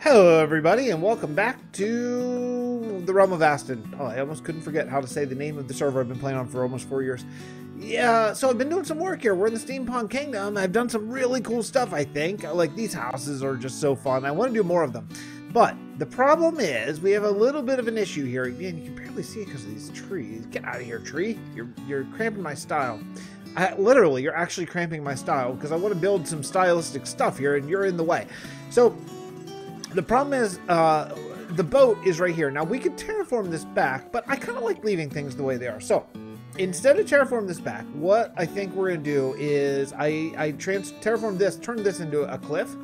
Hello everybody and welcome back to the Realm of Vasten. Oh, I almost couldn't forget how to say the name of the server I've been playing on for almost 4 years. Yeah, so I've been doing some work here. We're in the Steampunk Kingdom. I've done some really cool stuff, I think. Like, these houses are just so fun. I want to do more of them. But the problem is we have a little bit of an issue here. Again, you can barely see it because of these trees. Get out of here, tree. You're cramping my style. Literally, you're actually cramping my style because I want to build some stylistic stuff here and you're in the way. So the problem is, the boat is right here. Now, we could terraform this back, but I kind of like leaving things the way they are. So, instead of terraform this back, what I think we're going to do is I terraform this, turn this into a cliff.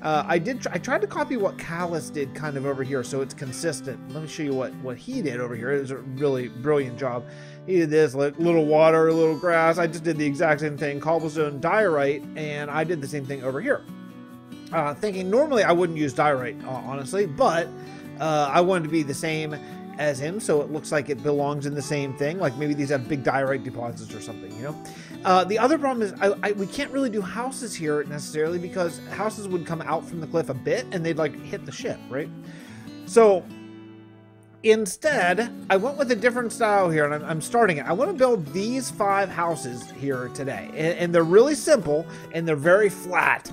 I tried to copy what Callus did kind of over here, so it's consistent. Let me show you what he did over here. It was a really brilliant job. He did this, like little water, a little grass. I just did the exact same thing, cobblestone, diorite, and I did the same thing over here. Thinking normally I wouldn't use diorite, honestly, but I wanted to be the same as him, so it looks like it belongs in the same thing. Like maybe these have big diorite deposits or something, you know. The other problem is we can't really do houses here necessarily because houses would come out from the cliff a bit and they'd like hit the ship, right? So instead, I went with a different style here, and I'm starting it. I want to build these 5 houses here today, and they're really simple and they're very flat.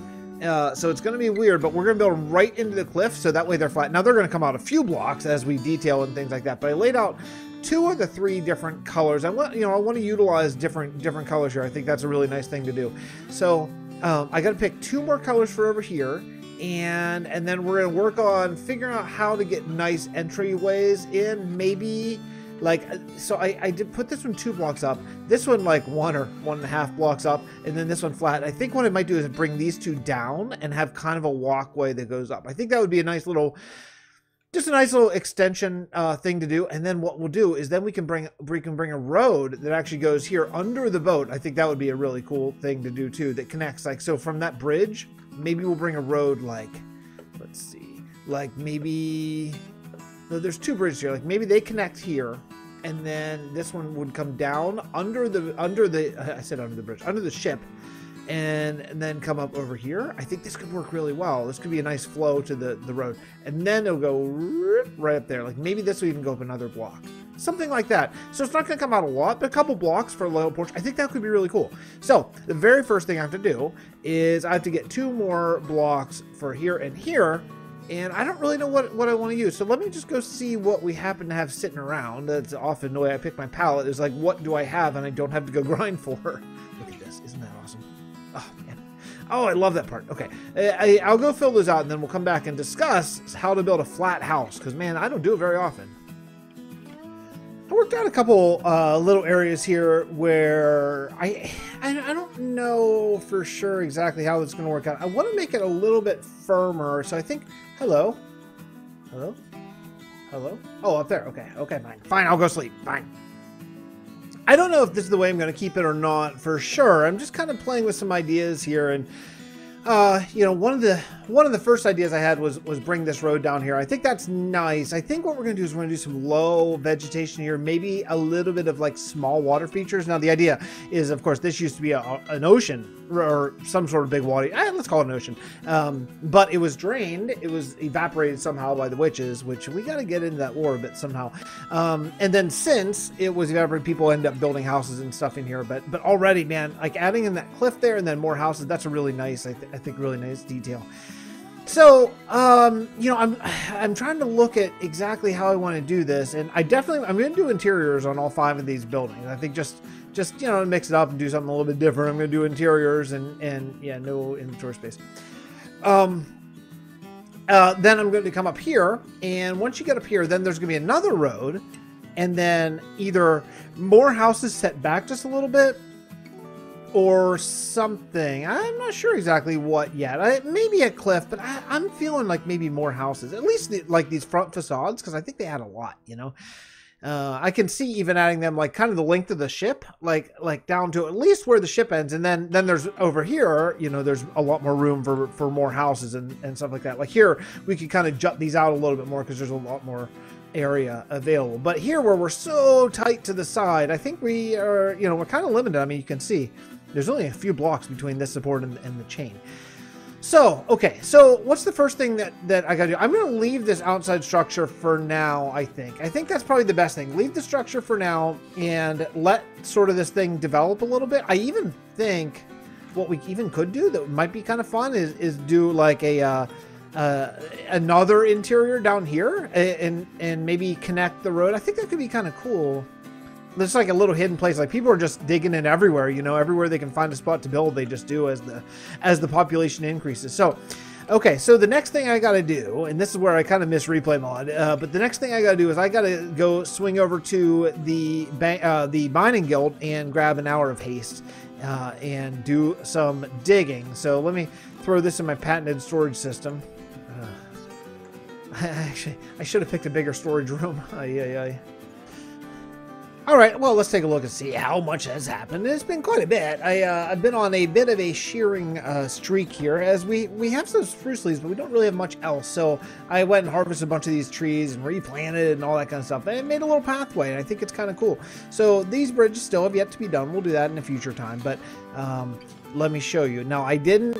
So it's going to be weird, but we're going to build them right into the cliff, so that way they're flat. Now, they're going to come out a few blocks as we detail and things like that, but I laid out 2 of the 3 different colors. I want to utilize different colors here. I think that's a really nice thing to do. So I got to pick 2 more colors for over here, and then we're going to work on figuring out how to get nice entryways in. Maybe like, so I did put this one 2 blocks up, this one like 1 or 1.5 blocks up, and then this one flat. I think what I might do is bring these 2 down and have kind of a walkway that goes up. I think that would be a nice little, just a nice little extension thing to do. And then what we'll do is then we can bring a road that actually goes here under the boat. I think that would be a really cool thing to do too, that connects, like, so from that bridge, maybe we'll bring a road like, let's see, like maybe, no, there's 2 bridges here, like maybe they connect here, and then this one would come down under the I said under the bridge, under the ship, and then come up over here. I think this could work really well. This could be a nice flow to the road, and then it'll go right up there. Like maybe this will even go up another block, something like that. So it's not going to come out a lot, but a couple blocks for a little porch. I think that could be really cool. So the very first thing I have to do is I have to get 2 more blocks for here and here. And I don't really know what I want to use. So let me just go see what we happen to have sitting around. That's often the way I pick my palette, is like, what do I have and I don't have to go grind for? Look at this. Isn't that awesome? Oh, man. Oh, I love that part. Okay. I'll go fill those out, and then we'll come back and discuss how to build a flat house. Because, man, I don't do it very often. I worked out a couple little areas here where I don't know for sure exactly how it's going to work out. I want to make it a little bit firmer, so I think, hello, oh, up there, okay, fine, I'll go sleep, fine. I don't know if this is the way I'm going to keep it or not for sure. I'm just kind of playing with some ideas here, and you know, one of the first ideas I had was bring this road down here. I think that's nice. I think what we're going to do is we're going to do some low vegetation here, maybe a little bit of like small water features. Now, the idea is, of course, this used to be an ocean or some sort of big water. Let's call it an ocean. But it was drained. It was evaporated somehow by the witches, which we got to get into that war a bit somehow. And then since it was evaporated, people end up building houses and stuff in here. But already, man, like adding in that cliff there and then more houses, that's a really nice, I think really nice detail. So, you know, I'm trying to look at exactly how I want to do this, and I'm going to do interiors on all 5 of these buildings. I think just you know, mix it up and do something a little bit different. I'm going to do interiors and yeah, no inventory space. Then I'm going to come up here, and once you get up here, then there's going to be another road, and then either more houses set back just a little bit, or something. I'm not sure exactly what yet. Maybe a cliff, but I'm feeling like maybe more houses. At least like these front facades, because I think they add a lot, you know. I can see even adding them like kind of the length of the ship, like down to at least where the ship ends, and then there's over here, you know, there's a lot more room for more houses and stuff like that. Like here, we could kind of jut these out a little bit more because there's a lot more area available. But here, where we're so tight to the side, I think we are, you know, we're kind of limited. I mean, you can see there's only a few blocks between this support and the chain. So, okay, so what's the first thing that I gotta do? I'm gonna leave this outside structure for now, I think. I think that's probably the best thing. Leave the structure for now and let sort of this thing develop a little bit. I even think what we even could do that might be kind of fun is do like a another interior down here and maybe connect the road. I think that could be kind of cool. There's like a little hidden place. Like people are just digging in everywhere, you know, everywhere they can find a spot to build, they just do as the population increases. So, okay, so the next thing I got to do, and this is where I kind of miss replay mod, but the next thing I got to do is I got to go swing over to the mining guild and grab an hour of haste and do some digging. So let me throw this in my patented storage system. I should have picked a bigger storage room. All right, well, let's take a look and see how much has happened. It's been quite a bit. I've been on a bit of a shearing streak here, as we have some spruce leaves, but we don't really have much else. So I went and harvested a bunch of these trees and replanted and all that kind of stuff. And it made a little pathway, and I think it's kind of cool. So these bridges still have yet to be done. We'll do that in a future time, but let me show you. Now, I didn't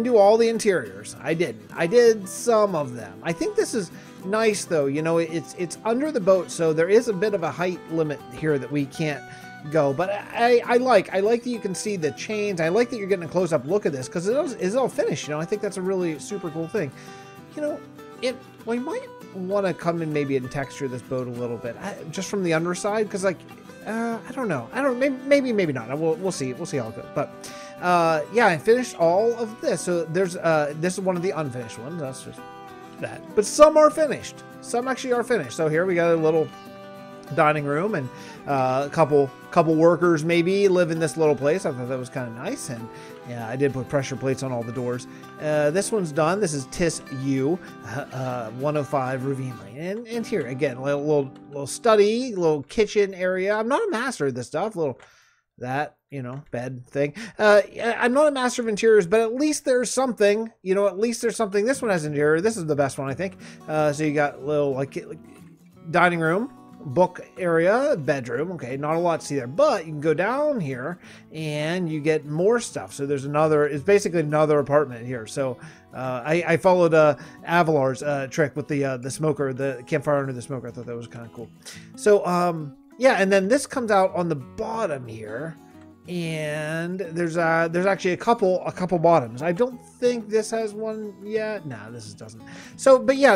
do all the interiors. I did some of them. I think this is nice though, you know, it's under the boat, so there is a bit of a height limit here that we can't go, but I like that you can see the chains. I like that you're getting a close-up look at this because it's all finished, you know. I think that's a really super cool thing. You know, we might want to come in maybe and texture this boat a little bit, just from the underside, because like I don't know, maybe not. We'll see how it goes. But yeah, I finished all of this. So there's this is one of the unfinished ones. That's just that, but some are finished. Some actually are finished. So here we got a little dining room and a couple workers maybe live in this little place. I thought that was kind of nice, and yeah, I did put pressure plates on all the doors. This one's done. This is Tis U 105 Ravine Lane, and here again, a little study, little kitchen area. I'm not a master of this stuff. That, you know, bed thing. I'm not a master of interiors, but at least there's something, you know, at least there's something. This one has interior. This is the best one, I think. So you got a little like dining room, book area, bedroom. Okay, not a lot to see there, but you can go down here and you get more stuff. So there's it's basically another apartment here. So I followed Avalar's trick with the smoker, the campfire under the smoker. I thought that was kind of cool. So yeah, and then this comes out on the bottom here, and there's actually a couple bottoms. I don't think this has one yet. No, this doesn't. So, but yeah,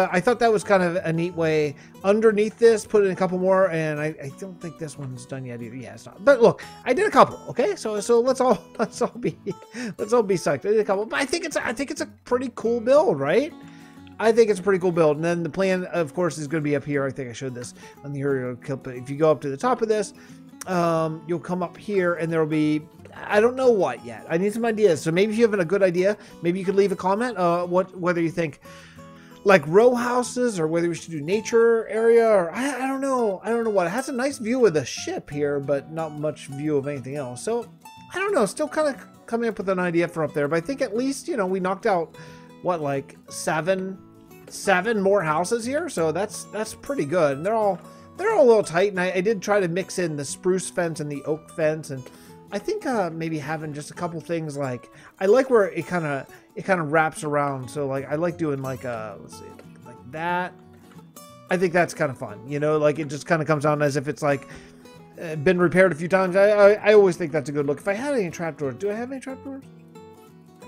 I thought that was kind of a neat way underneath this, put in a couple more, and I don't think this one's done yet either. Yeah, it's not. But look, I did a couple. Okay, so let's all be psyched. I did a couple, but I think it's a pretty cool build, right? I think it's a pretty cool build. And then the plan, of course, is going to be up here. I think I showed this on the aerial clip. But if you go up to the top of this, you'll come up here and there will be, I don't know what yet. I need some ideas. So maybe if you have a good idea, maybe you could leave a comment whether you think like row houses or whether we should do nature area, or I don't know. I don't know what. It has a nice view of the ship here, but not much view of anything else. So I don't know. Still kind of coming up with an idea for up there. But I think at least, you know, we knocked out what, like seven more houses here, so that's pretty good. And they're all a little tight, and I did try to mix in the spruce fence and the oak fence, and I think maybe having just a couple things, like I like where it kind of wraps around. So like I like doing like let's see, like that. I think that's kind of fun, you know, like it just kind of comes down as if it's like been repaired a few times. I always think that's a good look. If I had any trapdoors, do I have any trapdoors?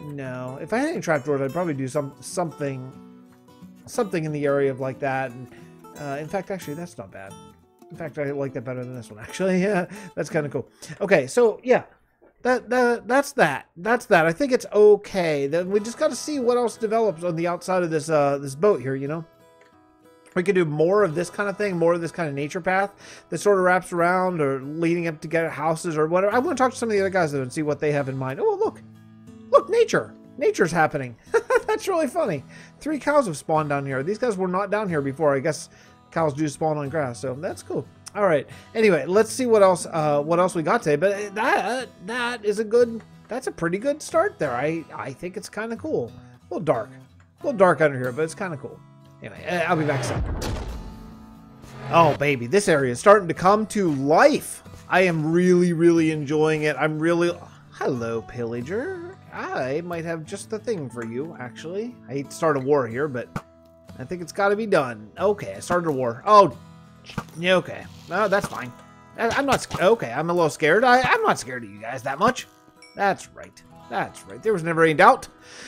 No. If I had any trapdoors, I'd probably do something in the area of like that. And in fact, actually, that's not bad. In fact, I like that better than this one, actually. Yeah, that's kind of cool. Okay, so yeah, that's that. I think it's okay. Then we just got to see what else develops on the outside of this this boat here, you know. We could do more of this kind of thing, more of this kind of nature path that sort of wraps around or leading up to get houses or whatever. I want to talk to some of the other guys though and see what they have in mind. Oh, look, nature's happening. That's really funny. 3 cows have spawned down here. These guys were not down here before. I guess cows do spawn on grass, so that's cool. All right. Anyway, let's see what else we got today. But that's a pretty good start there. I think it's kind of cool. A little dark under here, but it's kind of cool. Anyway, I'll be back soon. Oh baby, this area is starting to come to life. I am really enjoying it. Hello, pillager. I might have just the thing for you, actually. I hate to start a war here, but I think it's got to be done. Okay, I started a war. Oh, yeah, okay. Oh, that's fine. I'm not... Okay, I'm a little scared. I'm not scared of you guys that much. That's right. That's right. There was never any doubt.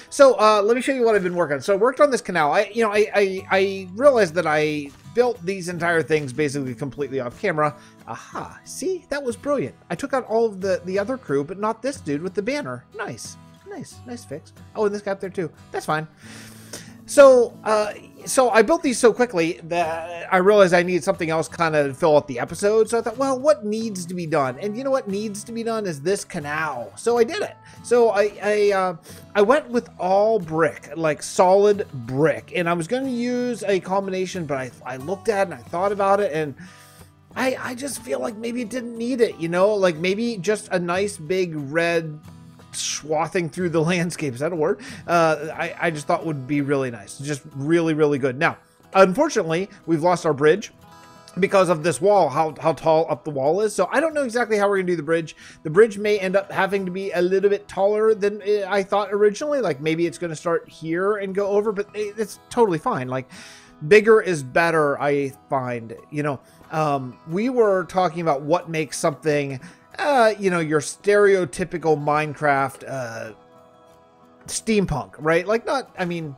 So let me show you what I've been working on. So I worked on this canal. I realized that I built these entire things basically completely off camera. Aha. See? That was brilliant. I took out all of the other crew, but not this dude with the banner. Nice. Nice fix. Oh, and this guy up there too. That's fine. So I built these so quickly that I realized I needed something else kind of to fill out the episode. So I thought, well, what needs to be done? And you know what needs to be done is this canal. So I did it. So I went with all brick, like solid brick. And I was going to use a combination, but I looked at it and I thought about it, and I just feel like maybe it didn't need it, you know? Like maybe just a nice big red swathing through the landscape, is that a word? I just thought would be really nice. Just really, really good. Now, unfortunately, we've lost our bridge because of this wall, how tall up the wall is. So I don't know exactly how we're gonna do the bridge. The bridge may end up having to be a little bit taller than I thought originally. Like maybe it's gonna start here and go over, but it's totally fine. Like bigger is better, I find. You know, we were talking about what makes something you know, your stereotypical Minecraft steampunk, right? Like not, I mean,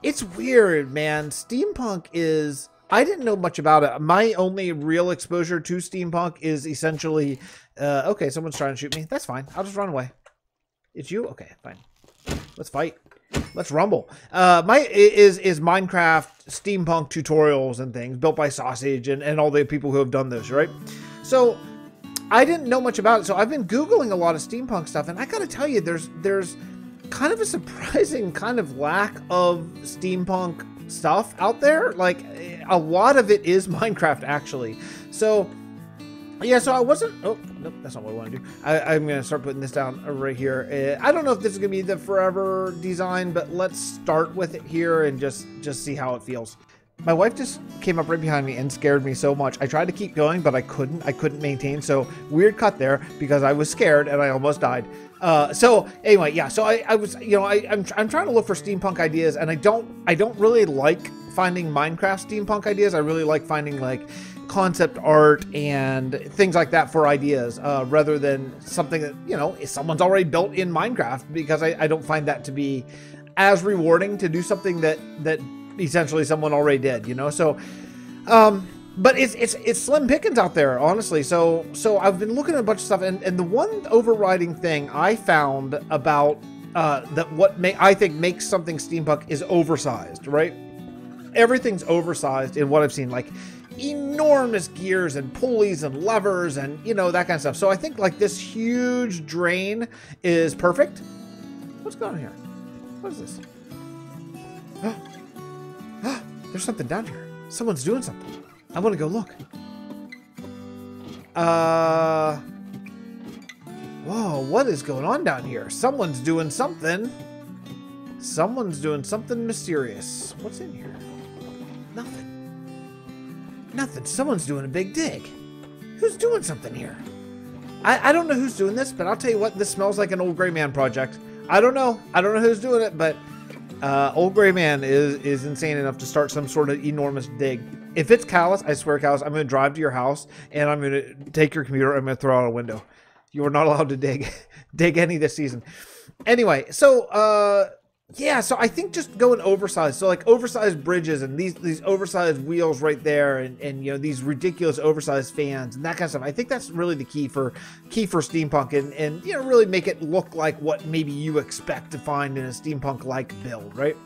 it's weird, man. Steampunk is, I didn't know much about it. My only real exposure to steampunk is essentially, okay, someone's trying to shoot me. That's fine. I'll just run away. It's you? Okay, fine. Let's fight. Let's rumble. Is Minecraft steampunk tutorials and things built by Sausage and all the people who have done this, right? So I didn't know much about it, so I've been Googling a lot of steampunk stuff, and I gotta tell you, there's kind of a surprising kind of lack of steampunk stuff out there. Like, a lot of it is Minecraft, actually. So, yeah, so I wasn't... Oh, nope, that's not what I want to do. I'm going to start putting this down right here. I don't know if this is going to be the forever design, but let's start with it here and just see how it feels. My wife just came up right behind me and scared me so much. I tried to keep going, but I couldn't maintain. So weird cut there because I was scared and I almost died. So anyway, yeah. So I was, you know, I'm trying to look for steampunk ideas, and I don't really like finding Minecraft steampunk ideas. I really like finding like concept art and things like that for ideas, rather than something that, you know, someone's already built in Minecraft, because I don't find that to be as rewarding to do something that essentially someone already did, you know. So but it's slim pickings out there, honestly. So I've been looking at a bunch of stuff, and the one overriding thing I found about I think makes something steampunk is oversized, right? Everything's oversized in what I've seen, like enormous gears and pulleys and levers and, you know, that kind of stuff. So I think like this huge drain is perfect. What's going on here? What is this? There's something down here. Someone's doing something. I want to go look. Whoa, what is going on down here? Someone's doing something. Someone's doing something mysterious. What's in here? Nothing. Nothing. Someone's doing a big dig. Who's doing something here? I don't know who's doing this, but I'll tell you what, this smells like an old gray man project. I don't know who's doing it, but old gray man is insane enough to start some sort of enormous dig. If it's Callus, I swear, Callus, I'm going to drive to your house and I'm going to take your computer. I'm going to throw out a window. You are not allowed to dig any this season. Anyway, so yeah, so I think just going oversized. So like oversized bridges and these oversized wheels right there, and you know, these ridiculous oversized fans and that kind of stuff. I think that's really the key for steampunk, and you know, really make it look like what maybe you expect to find in a steampunk like build, right?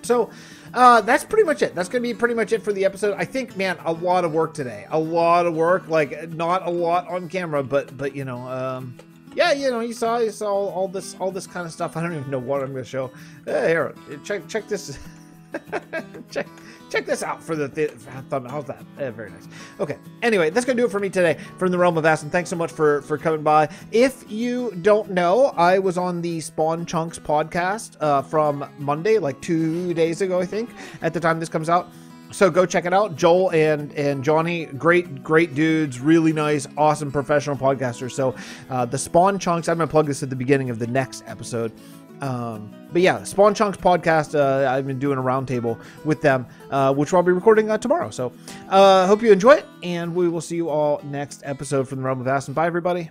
So that's pretty much it. That's gonna be pretty much it for the episode. I think, man, a lot of work today. A lot of work, like not a lot on camera, but you know, yeah, you know, you saw all this kind of stuff. I don't even know what I'm going to show. Here, check this. check this out for the thumbnail. How's that? Very nice. Okay. Anyway, that's going to do it for me today from the Realm of Vasten. Thanks so much for coming by. If you don't know, I was on the Spawn Chunks podcast from Monday, like 2 days ago, I think, at the time this comes out. So go check it out. Joel and Johnny, great dudes, really nice, awesome professional podcasters. So the Spawn Chunks, I'm going to plug this at the beginning of the next episode. But yeah, Spawn Chunks podcast, I've been doing a roundtable with them, which I'll be recording tomorrow. So hope you enjoy it, and we will see you all next episode from the Realm of Vasten. Bye, everybody.